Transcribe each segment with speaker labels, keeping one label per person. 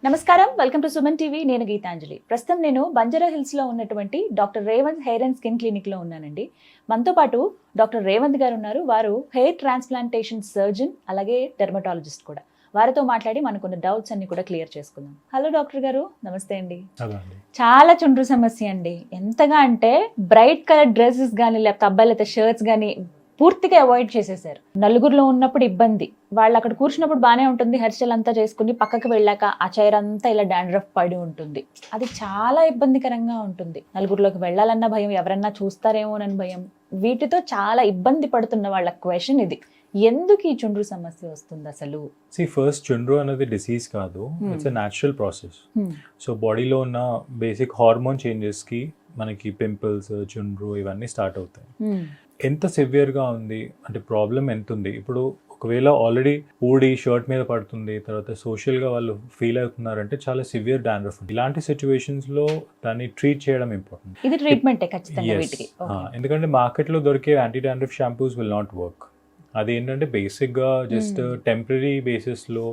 Speaker 1: నమస్కారం, welcome to Suman TV. నేను గీతాంజలి. ప్రస్తుతం నేను బంజారా హిల్స్ లో ఉన్నటువంటి doctor Revanth hair and skin clinic లో ఉన్నానండి. మనతో పాటు డాక్టర్ రేవంత్ గారు ఉన్నారు. వారు హెయిర్ ట్రాన్స్ప్లాంటేషన్ సర్జన్, అలాగే డెర్మటాలజిస్ట్ కూడా. వారితో మాట్లాడి మనకున్న డౌట్స్ అన్ని కూడా క్లియర్ చేసుకుందాం. హలో డాక్టర్ గారు, నమస్తే అండి. చాలా చుండ్రు సమస్య అండి. ఎంతగా అంటే బ్రైట్ కలర్ డ్రెస్సెస్ కానీ, లేకపోతే అబ్బాయిలు అయితే షర్ట్స్ కానీ పూర్తిగా అవాయిడ్ చేసేసారు. నలుగురిలో ఉన్నప్పుడు ఇబ్బంది, వాళ్ళు అక్కడ కూర్చున్నప్పుడు బాగానే ఉంటుంది, హెయిర్ స్టైల్ అంతా చేసుకుని పక్కకు వెళ్ళాక ఆ చైర్ అంతా ఇలా డాండ్రఫ్ పడి ఉంటుంది. అది చాలా ఇబ్బందికరంగా ఉంటుంది. నలుగురిలోకి వెళ్ళాలన్న భయం, ఎవరన్నా చూస్తారేమోనని భయం, వీటితో చాలా ఇబ్బంది పడుతున్న వాళ్ళ క్వశ్చన్ ఇది. ఎందుకు ఈ చుండ్రు సమస్య వస్తుంది అసలు?
Speaker 2: ఫస్ట్ చుండ్రు అనేది డిసీజ్ కాదు, it's a natural process. So బాడీలో ఉన్న బేసిక్ హార్మోన్ చేంజెస్ కి మనకి పింపుల్స్, చుండ్రు ఇవన్నీ స్టార్ట్ అవుతాయి. ఎంత సివియర్గా ఉంది అంటే ప్రాబ్లం ఎంత ఉంది, ఇప్పుడు ఒకవేళ ఆల్రెడీ ఊడి షర్ట్ మీద పడుతుంది, తర్వాత సోషల్గా వాళ్ళు ఫీల్ అవుతున్నారంటే చాలా సివియర్ డాండ్రఫ్ ఉంది. ఇలాంటి సిచ్యువేషన్స్లో దాన్ని ట్రీట్ చేయడం ఇంపార్టెంట్.
Speaker 1: ఇది ట్రీట్మెంటే ఖచ్చితంగా వీటికి.
Speaker 2: ఎందుకంటే మార్కెట్లో దొరికే anti dandruff shampoos will not work. అది ఏంటంటే బేసిక్గా జస్ట్ టెంపరీ బేసిస్లో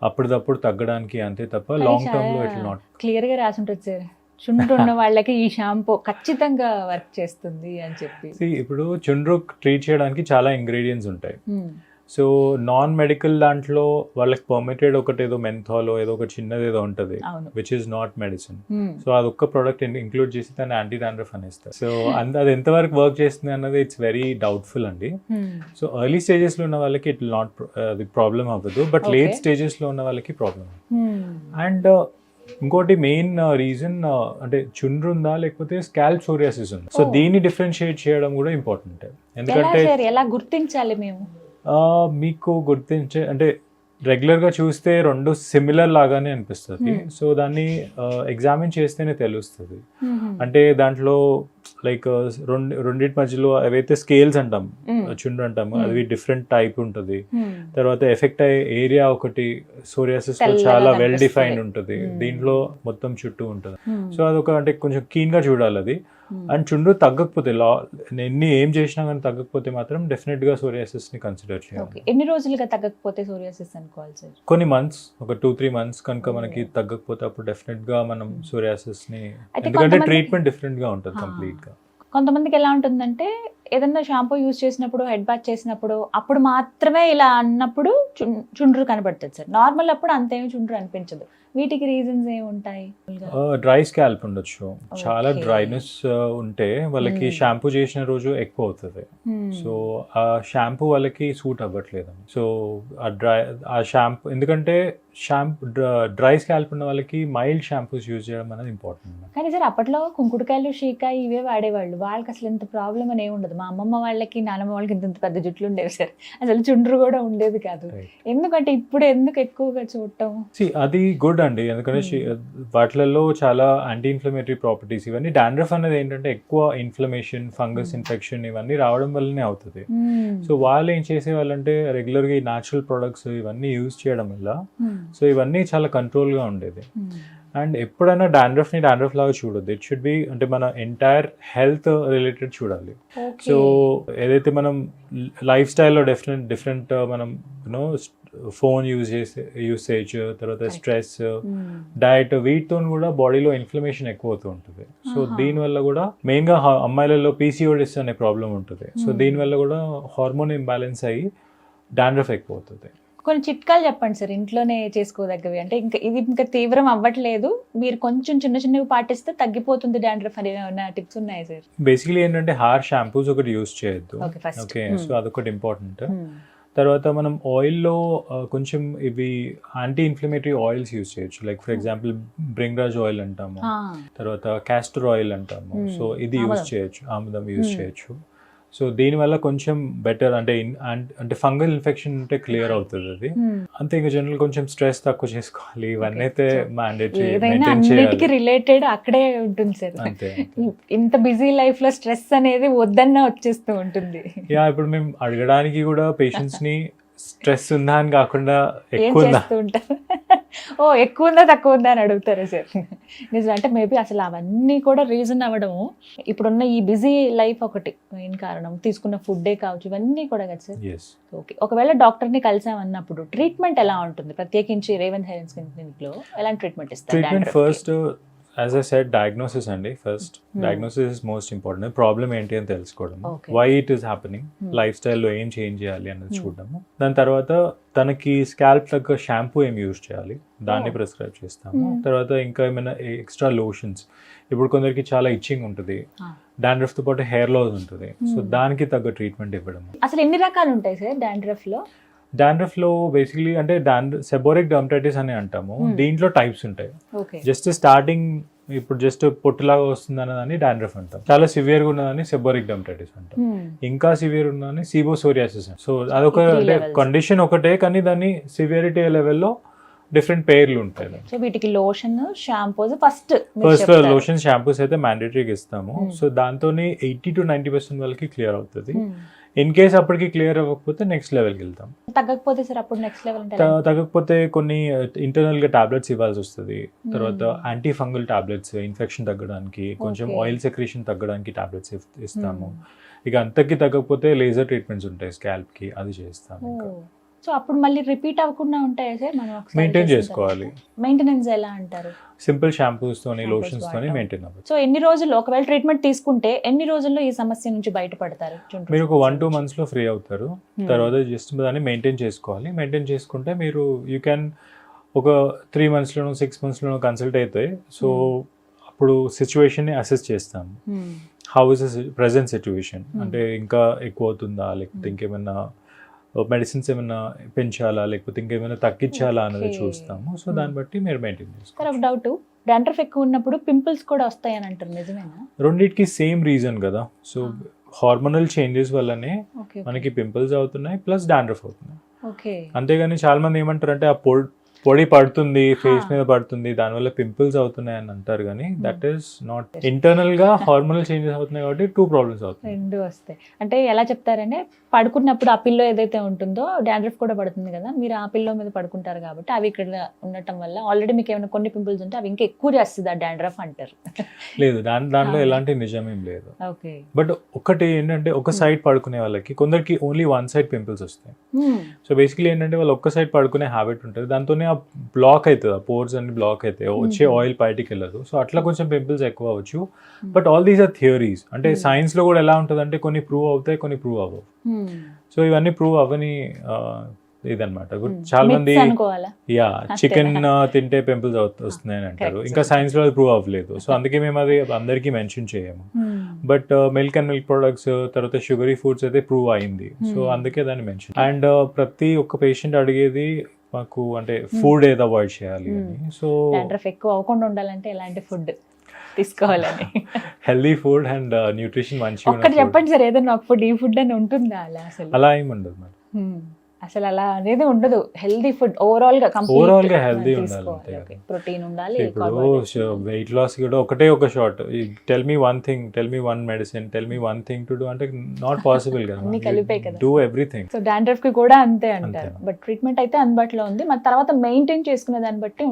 Speaker 2: అప్పటిదప్పుడు తగ్గడానికి అంతే తప్ప లాంగ్ టర్మ్లో ఇట్ విల్ నాట్.
Speaker 1: క్లియర్గా రాసి ఉంటుంది సార్, చుండ్రు ఉన్న వాళ్ళకి ఈ షాంపూ ఖచ్చితంగా వర్క్ చేస్తుంది అని చెప్పి.
Speaker 2: ఇప్పుడు చుండ్రు ట్రీట్ చేయడానికి చాలా ఇంగ్రీడియంట్స్ ఉంటాయి. సో నాన్ మెడికల్ దాంట్లో వాళ్ళకి పర్మిటెడ్ ఒకటి ఏదో మెంథాల్ ఏదో ఒక చిన్నది ఏదో ఉంటుంది, which is not medicine. So అదొక్క ప్రోడక్ట్ ఇంక్లూడ్ చేసి దాన్ని యాంటీ డాండ్రఫ్ అనేస్తారు. సో అది ఎంతవరకు వర్క్ చేస్తుంది అన్నది ఇట్స్ వెరీ డౌట్ఫుల్ అండి. సో ఎర్లీ స్టేజెస్ లో ఉన్న వాళ్ళకి ఇట్ విల్ నాట్ అది ప్రాబ్లం అవ్వదు, బట్ లేట్ స్టేజెస్ లో ఉన్న వాళ్ళకి ప్రాబ్లం. అండ్ ఇంకోటి మెయిన్ రీజన్ అంటే చుండ్రు ఉందా లేకపోతే స్కాల్ప్ సోరియాసిస్ ఉందా, సో దీన్ని డిఫరెన్షియేట్ చేయడం కూడా ఇంపార్టెంట్. ఎందుకంటే
Speaker 1: ఎలా గుర్తించాలి మేము?
Speaker 2: మీకు గుర్తించే అంటే రెగ్యులర్గా చూస్తే రెండు సిమిలర్ లాగానే అనిపిస్తుంది. సో దాన్ని ఎగ్జామిన్ చేస్తేనే తెలుస్తుంది. అంటే దాంట్లో లైక్ రెండింటి మధ్యలో ఏవైతే స్కేల్స్ అంటాం, చుండ్రు అంటాము, అది డిఫరెంట్ టైప్ ఉంటుంది. తర్వాత ఎఫెక్ట్ అయ్యే ఏరియా ఒకటి సోరియాసిస్ లో చాలా వెల్ డిఫైన్డ్ ఉంటుంది, దీంట్లో మొత్తం చుట్టూ ఉంటుంది. సో అదొక అంటే కొంచెం కీన్ గా చూడాలి అది. అండ్ చుండ్రు తగ్గకపోతే ఎన్ని ఏం చేసినా కానీ తగ్గకపోతే మాత్రం డెఫినెట్ గా సోరియాసిస్ ని కన్సిడర్ చేయాలి.
Speaker 1: ఎన్ని రోజులుగా తగ్గకపోతే సోరియాసిస్ అనుకోవాలి సార్?
Speaker 2: కొన్ని మంత్స్, ఒక 2-3 months కనుక మనకి తగ్గకపోతే అప్పుడు డెఫినెట్ గా మనం సోరియాసిస్ ని, ఎందుకంటే ట్రీట్మెంట్ డిఫరెంట్ గా ఉంటుంది కంప్లీట్ గా.
Speaker 1: కొంతమందికి ఎలా ఉంటుందంటే ఏదన్నా షాంపూ యూజ్ చేసినప్పుడు, హెడ్ బాత్ చేసినప్పుడు అప్పుడు మాత్రమే ఇలా అన్నప్పుడు చుండ్రు కనబడుతుంది సార్. నార్మల్ అప్పుడు అంతేమీ చుండ్రు అనిపించదు. వీటికి రీజన్స్ ఏముంటాయి?
Speaker 2: డ్రై స్కాల్ప్ ఉండొచ్చు, చాలా డ్రైనెస్ ఉంటే వాళ్ళకి షాంపూ చేసిన రోజు ఎక్కువ అవుతుంది. సో ఆ షాంపూ వాళ్ళకి సూట్ అవ్వట్లేదు. సో ఆ షాంపూ, ఎందుకంటే డ్రై స్కాల్ప్ ఉన్న వాళ్ళకి మైల్డ్ షాంపూస్ యూజ్ చేయడం అనేది ఇంపార్టెంట్.
Speaker 1: కానీ సార్ అప్పట్లో కుంకుడుకాయలు, షీకాయ ఇవే వాడేవాళ్ళు, వాళ్ళకి అసలు ఇంత ప్రాబ్లం అని ఏమి ఉండదు. మా అమ్మమ్మ వాళ్ళకి, నానమ్మ వాళ్ళకి ఇంత పెద్ద జుట్లు ఉండేవి సార్, అసలు చుండ్రు కూడా ఉండేది కాదు. ఎందుకంటే ఇప్పుడు ఎందుకు ఎక్కువగా చూడటం?
Speaker 2: అది గుడ్ అండి, ఎందుకంటే వాటిలలో చాలా యాంటీ ఇన్ఫ్లమేటరీ ప్రాపర్టీస్, ఇవన్నీ డాండ్రఫ్ అనేది ఏంటంటే ఎక్కువ ఇన్ఫ్లమేషన్, ఫంగస్ ఇన్ఫెక్షన్ ఇవన్నీ రావడం వల్లనే అవుతుంది. సో వాళ్ళు ఏం చేసేవాళ్ళంటే రెగ్యులర్గా ఈ న్యాచురల్ ప్రొడక్ట్స్ ఇవన్నీ యూజ్ చేయడం వల్ల సో ఇవన్నీ చాలా కంట్రోల్గా ఉండేది. అండ్ ఎప్పుడైనా డాండ్రఫ్ని డాండ్రఫ్ లాగా చూడొద్దు. ఇట్ షుడ్ బి అంటే మన ఎంటైర్ హెల్త్ రిలేటెడ్ చూడాలి. సో ఏదైతే మనం లైఫ్ స్టైల్లో డిఫరెంట్ మనం యూనో ఫోన్ యూసేజ్, తర్వాత స్ట్రెస్, డయట్, వీటితో కూడా బాడీలో ఇన్ఫ్లమేషన్ ఎక్కువ అవుతూ ఉంటుంది. సో దీనివల్ల కూడా మెయిన్గా అమ్మాయిలలో పీసీఓడిస్ అనే ప్రాబ్లం ఉంటుంది. సో దీనివల్ల కూడా హార్మోన్ ఇంబ్యాలెన్స్ అయ్యి డాండ్రఫ్ ఎక్కువ అవుతుంది.
Speaker 1: కొన్ని చిట్కాలు చెప్పండి సార్ ఇంట్లోనే చేసుకోదగ్గవి. అంటే ఇంకా తీవ్రం అవ్వట్లేదు, మీరు కొంచెం చిన్నవి పాటిస్తే తగ్గిపోతుంది డాండ్రఫ్ అని ఏమైనా టిప్స్ ఉన్నాయా సార్?
Speaker 2: బేసికలీ ఏంటంటే హార్ష్ షాంపూస్ ఒకటి యూజ్ చేయొద్దు. ఓకే, సో అదొకటి ఇంపార్టెంట్. తర్వాత మనం ఆయిల్లో కొంచెం ఇవి యాంటీ ఇన్ఫ్లమేటరీ ఆయిల్స్ యూజ్ చేయొచ్చు. Like for example Bhringraj oil అంటాము, తర్వాత క్యాస్టర్ ఆయిల్ అంటాము. సో ఇది యూజ్ చేయొచ్చు, ఆముదం యూజ్ చేయొచ్చు. సో దీనివల్ల కొంచెం బెటర్ అంటే ఫంగల్ ఇన్ఫెక్షన్ ఉంటే క్లియర్ అవుతుంది అది. అంతే, ఇంకా జనరల్ కొంచెం స్ట్రెస్ తక్కువ చేసుకోవాలి, ఇవన్నీ అయితే మ్యాండేటరీ మెయింటైన్ చేయాలి.
Speaker 1: రిలేటెడ్ అక్కడే ఉంటుంది సార్.
Speaker 2: అంతే,
Speaker 1: ఇంత బిజీ లైఫ్ లో స్ట్రెస్ అనేది వద్దన్నా వచ్చేస్తూ ఉంటుంది.
Speaker 2: ఇప్పుడు మేము అడగడానికి కూడా పేషెంట్స్ ని స్ట్రెస్ ఉందా అని కాకుండా ఎక్కువ
Speaker 1: ఓ ఎక్కువ ఉందా తక్కువ ఉందా అని అడుగుతారు సార్. నిజం అంటే మేబీ అసలు అవన్నీ కూడా రీజన్ అవ్వడము ఇప్పుడున్న ఈ బిజీ లైఫ్ ఒకటి మెయిన్ కారణం, తీసుకున్న ఫుడ్డే కావచ్చు, ఇవన్నీ కూడా కదా సార్.
Speaker 2: ఎస్.
Speaker 1: ఓకే, ఒకవేళ డాక్టర్ని కలిసామన్నప్పుడు ట్రీట్మెంట్ ఎలా ఉంటుంది? ప్రత్యేకించి రేవంత్ హెయిర్ అండ్ స్కిన్ క్లినిక్లో ఎలాంటి ట్రీట్మెంట్ ఇస్తారు?
Speaker 2: Treatment first as I said diagnosis అండి. First diagnosis is most important. Problem ఏంటి అని తెలుసుకోవడం, why it is happening, life స్టైల్లో ఏం చేంజ్ చేయాలి అన్నది చూడడము. దాని తర్వాత తనకి స్కాల్ప్ తగ్గ షాంపూ ఏం యూజ్ చేయాలి దాన్ని ప్రిస్క్రైబ్ చేస్తాము. తర్వాత ఇంకా ఏమైనా ఎక్స్ట్రా లోషన్స్, ఇప్పుడు కొందరికి చాలా ఇచ్చింగ్ ఉంటుంది, డాండ్రఫ్ తో పాటు హెయిర్ లాస్ ఉంటుంది, సో దానికి తగ్గ ట్రీట్మెంట్ ఇవ్వడం.
Speaker 1: అసలు ఎన్ని రకాలు ఉంటాయి సార్ డాండ్రఫ్ లో?
Speaker 2: డాండ్రఫ్ లో బేసిక్లీ అంటే సెబోరిక్ డర్మటైటిస్ అని అంటాము. దీంట్లో టైప్స్ ఉంటాయి. జస్ట్ స్టార్టింగ్ ఇప్పుడు జస్ట్ పొట్టులాగా వస్తుంది అన్నదాన్ని డాండ్రఫ్ అంటాం. చాలా సివియర్ గా ఉన్నదాన్ని సెబోరిక్ డర్మటైటిస్ అంటాం. ఇంకా సివియర్ ఉన్నదాన్ని సీబోసోరియాసిస్. సో అదొక కండిషన్ ఒకటే, కానీ దాన్ని సివియరిటీ లెవెల్లో డిఫరెంట్ పేర్లు ఉంటాయి.
Speaker 1: సో వీటికి lotion, shampoos first
Speaker 2: lotion, shampoos అయితే మ్యాండేటరీగా ఇస్తాము. సో దాంతో 80 to 90% వాళ్ళకి క్లియర్ అవుతుంది. ఇన్ కేస్ అప్పటికి క్లియర్ అవ్వకపోతే నెక్స్ట్ లెవెల్కి వెళ్తాం.
Speaker 1: తగ్గకపోతే సార్ అప్పుడు నెక్స్ట్ లెవెల్
Speaker 2: తగ్గకపోతే కొన్ని ఇంటర్నల్ గా టాబ్లెట్స్ ఇవ్వాల్సి వస్తుంది. తర్వాత యాంటీ ఫంగల్ టాబ్లెట్స్, ఇన్ఫెక్షన్ తగ్గడానికి, కొంచెం ఆయిల్ సెక్రేషన్ తగ్గడానికి టాబ్లెట్స్ ఇస్తాము. ఇక అంతకి తగ్గకపోతే లేజర్ ట్రీట్మెంట్స్ ఉంటాయి స్కాల్ప్ కి, అది చేస్తాము.
Speaker 1: సో అప్పుడు మళ్ళీ రిపీట్ అవ్వకుండా ఉంటాయా సార్? మనం
Speaker 2: మెయింటైన్ చేసుకోవాలి.
Speaker 1: మెయింటెనెన్స్ ఎలా అంటారు?
Speaker 2: సింపుల్ షాంపూస్ తోని, లోషన్స్ తోని మెయింటైన్ అవ్వచ్చు.
Speaker 1: సో ఎన్ని రోజులు, ఒకవేళ ట్రీట్మెంట్ తీసుకుంటే ఎన్ని రోజుల్లో ఈ సమస్య నుంచి బయటపడతారు?
Speaker 2: మీరు ఒక 1-2 months లో ఫ్రీ అవుతారు. తర్వాత జస్ట్ దాన్ని మెయింటైన్ చేసుకోవాలి. మెయింటైన్ చేసుకుంటే మీరు యూ క్యాన్ ఒక 3 months లోనో 6 months లోనో కన్సల్ట్ అయితే, సో అప్పుడు సిచ్యువేషన్ ని అసెస్ చేస్తాము. హౌ ఇస్ ప్రెసెంట్ సిచ్యువేషన్, అంటే ఇంకా ఎక్కువ అవుతుందా, లేకపోతే ఇంకేమైనా మెడిసిన్స్ ఏమైనా పెంచాలా, లేకపోతే ఇంకేమైనా తగ్గించాలా అన్నది చూస్తాము. సో దాన్ని బట్టి మీరు మెయింటైన్ చేసుకోవాలి.
Speaker 1: డౌట్, డాండ్రఫ్ ఎక్కువ ఉన్నప్పుడు పింపుల్స్ కూడా వస్తాయని అంటారు, నిజమేనా?
Speaker 2: రెండింటికి సేమ్ రీజన్ కదా. సో హార్మోనల్ చేంజెస్ వల్లనే మనకి పింపుల్స్ అవుతున్నాయి, ప్లస్ డాండ్రఫ్ అవుతున్నాయి. అంతేగాని చాలా మంది ఏమంటారంటే ఆ పొడి పడుతుంది, ఫేస్ మీద పడుతుంది, దానివల్ల పింపుల్స్ అవుతున్నాయి అని అంటారు. కానీ దట్ ఈస్ నాట్. ఇంటర్నల్ గా హార్మోనల్ చేంజెస్ అవుతున్నాయి కాబట్టి 2 problems అవుతున్నాయి.
Speaker 1: 2 వస్తాయి. అంటే ఎలా చెప్తారంటే పడుకున్నప్పుడు ఆ పిల్లో ఏదైతే ఉంటుందో డాండ్రఫ్ కూడా పడుతుంది కదా, మీరు ఆ పిల్లో మీద పడుకుంటారు కాబట్టి అవి ఇక్కడ ఉండటం వల్ల ఆల్రెడీ మీకు ఏమైనా కొన్ని పింపుల్స్ ఉంటే అవి ఇంకా ఎక్కువ చేస్తుంది ఆ డాండ్రఫ్ అంటారు.
Speaker 2: లేదు, దాంట్లో ఎలాంటి నిజమేం లేదు. బట్ ఒకటి ఏంటంటే ఒక సైడ్ పడుకునే వాళ్ళకి, కొందరికి ఓన్లీ 1 side పింపుల్స్ వస్తాయి. సో బేసికలీ ఏంటంటే వాళ్ళు ఒక్క సైడ్ పడుకునే హ్యాబిట్ ఉంటుంది, దాంతోనే బ్లాక్ అవుతుంది, ఆ పోర్స్ అన్ని బ్లాక్ అయితే వచ్చే ఆయిల్ బయటికి వెళ్ళదు. సో అట్లా కొంచెం పింపుల్స్ ఎక్కువ అవ్వచ్చు. But all these are theories. అంటే సైన్స్ లో కూడా ఎలా ఉంటుంది అంటే కొన్ని ప్రూవ్ అవుతాయి, కొన్ని ప్రూవ్ అవ్వవు. సో ఇవన్నీ ప్రూవ్ అవ్వని ఇదన్నమాట. చాలా మంది చికెన్ తింటే పింపుల్స్ వస్తున్నాయని అంటారు, ఇంకా సైన్స్ లో అది ప్రూవ్ అవ్వలేదు. సో అందుకే మేము అది అందరికీ మెన్షన్ చేయము. But milk and milk products, తర్వాత షుగరీ ఫుడ్స్ అయితే ప్రూవ్ అయింది. సో అందుకే దాన్ని మెన్షన్. అండ్ ప్రతి ఒక్క పేషెంట్ అడిగేది మాకు అంటే ఫుడ్ ఏదో అవాయిడ్ చేయాలి అని. సో
Speaker 1: డాండ్రఫ్ ఎక్కువ అవ్వకుండా ఉండాలంటే ఎలాంటి ఫుడ్ తీసుకోవాలని?
Speaker 2: హెల్దీ ఫుడ్ అండ్ న్యూట్రిషన్ మంచిగా.
Speaker 1: ఒక్కటి చెప్పండి సార్, ఏదైనా ఒక ఫుడ్, ఈ ఫుడ్ అని ఉంటుందా అలా? అసలు
Speaker 2: అలా ఏమి ఉండదు మరి,
Speaker 1: అసలు అలా అనేది ఉండదు. హెల్దీ ఫుడ్ ఓవరాల్ గా
Speaker 2: హెల్దీ ఉండాలి.
Speaker 1: ప్రోటీన్ ఉండాలి.
Speaker 2: ఇప్పుడు వెయిట్ లాస్ కూడా ఒకటే ఒక shot, tell me one thing, tell me one medicine, tell me one thing to do అంటే నాట్ పాసిబుల్ కదా.
Speaker 1: అన్ని కలిపే కదా,
Speaker 2: డూ ఎవ్రీథింగ్.
Speaker 1: సో డాండ్రఫ్ కి కూడా అంతే అంటారు. బట్ ట్రీట్మెంట్ అయితే అందుబాటులో ఉంది, మన తర్వాత మెయింటైన్ చేసుకునే దాన్ని బట్టి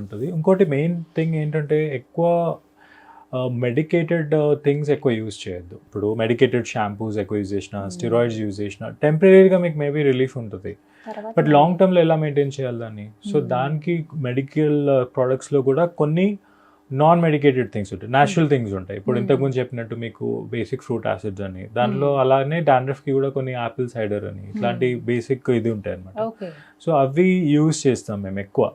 Speaker 1: ఉంటుంది.
Speaker 2: ఇంకోటి మెయిన్ థింగ్ ఏంటంటే ఎక్కువ మెడికేటెడ్ థింగ్స్ ఎక్కువ యూజ్ చేయొద్దు. ఇప్పుడు మెడికేటెడ్ షాంపూస్ ఎక్కువ యూజ్ చేసిన, స్టెరాయిడ్స్ యూజ్ చేసిన టెంపరీగా మీకు మేబీ రిలీఫ్ ఉంటుంది, బట్ లాంగ్ టర్మ్లో ఎలా మెయింటైన్ చేయాలి దాన్ని? సో దానికి మెడికల్ ప్రోడక్ట్స్లో కూడా కొన్ని నాన్ మెడికేటెడ్ థింగ్స్ ఉంటాయి, న్యాచురల్ థింగ్స్ ఉంటాయి. ఇప్పుడు ఇంతకుముందు చెప్పినట్టు మీకు బేసిక్ ఫ్రూట్ యాసిడ్స్ అని, దాంట్లో అలానే డాండ్రఫ్ కి కూడా కొన్ని యాపిల్ సైడర్ అని ఇట్లాంటి బేసిక్ ఇది ఉంటాయి అనమాట. సో అవి యూజ్ చేస్తాం మేము ఎక్కువ.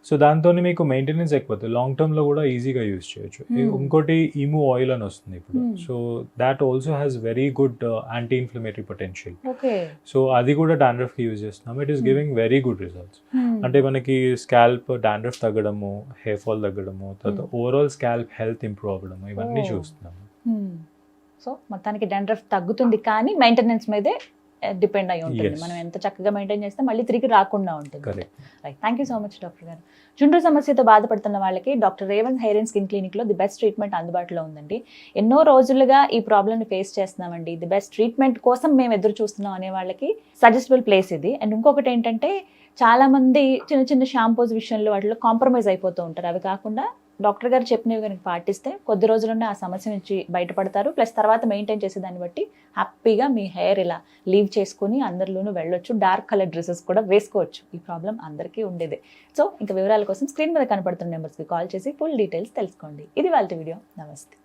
Speaker 2: సో దాంతో మీకు మెయింటెనెన్స్ ఎక్కువ, లాంగ్ టర్మ్ లో కూడా ఈజీగా యూజ్ చేయొచ్చు. ఇంకోటి ఈము ఆయిల్ అని వస్తుంది ఇప్పుడు. So that also has very good anti inflammatory potential. So అది కూడా డాండ్రఫ్ కి యూజ్ చేస్తున్నాం. It is giving very good results. అంటే మనకి స్కాల్ప్ డాండ్రఫ్ తగ్గడము, హెయిర్ ఫాల్ తగ్గడము, తర్వాత ఓవరాల్ స్కాల్ప్ హెల్త్ ఇంప్రూవ్ అవ్వడము, ఇవన్నీ చూస్తున్నాము.
Speaker 1: సో మొత్తానికి డాండ్రఫ్ తగ్గుతుంది, కానీ మెయింటెనెన్స్ మీదే డిపెండ్ అయి ఉంటుంది. మనం ఎంత చక్కగా మెయింటైన్ చేస్తే మళ్ళీ తిరిగి రాకుండా ఉంటుంది. Right, thank you so much doctor గారు. చుండ్రు సమస్యతో బాధపడుతున్న వాళ్ళకి doctor Revanth hair and skin క్లినిక్లో ది బెస్ట్ ట్రీట్మెంట్ అందుబాటులో ఉందండి. ఎన్నో రోజులుగా ఈ ప్రాబ్లమ్ని ఫేస్ చేస్తున్నామండి, ది బెస్ట్ ట్రీట్మెంట్ కోసం మేము ఎదురు చూస్తున్నాం అనే వాళ్ళకి సజెస్టబుల్ ప్లేస్ ఇది. అండ్ ఇంకొకటి ఏంటంటే చాలా మంది చిన్న చిన్న షాంపూస్ విషయంలో వాటిలో కాంప్రమైజ్ అయిపోతూ ఉంటారు. అవి కాకుండా డాక్టర్ గారు చెప్పినవి కనుక పాటిస్తే కొద్ది రోజుల్లోనే ఆ సమస్య నుంచి బయటపడతారు. ప్లస్ తర్వాత మెయింటైన్ చేసే దాన్ని బట్టి హ్యాపీగా మీ హెయిర్ ఇలా లీవ్ చేసుకుని అందరిలోనూ వెళ్ళొచ్చు. డార్క్ కలర్ డ్రెస్సెస్ కూడా వేసుకోవచ్చు. ఈ ప్రాబ్లం అందరికీ ఉండేదే. సో ఇంకా వివరాల కోసం స్క్రీన్ మీద కనపడుతున్న నెంబర్స్కి కాల్ చేసి ఫుల్ డీటెయిల్స్ తెలుసుకోండి. ఇది వాళ్ళ వీడియో. నమస్తే.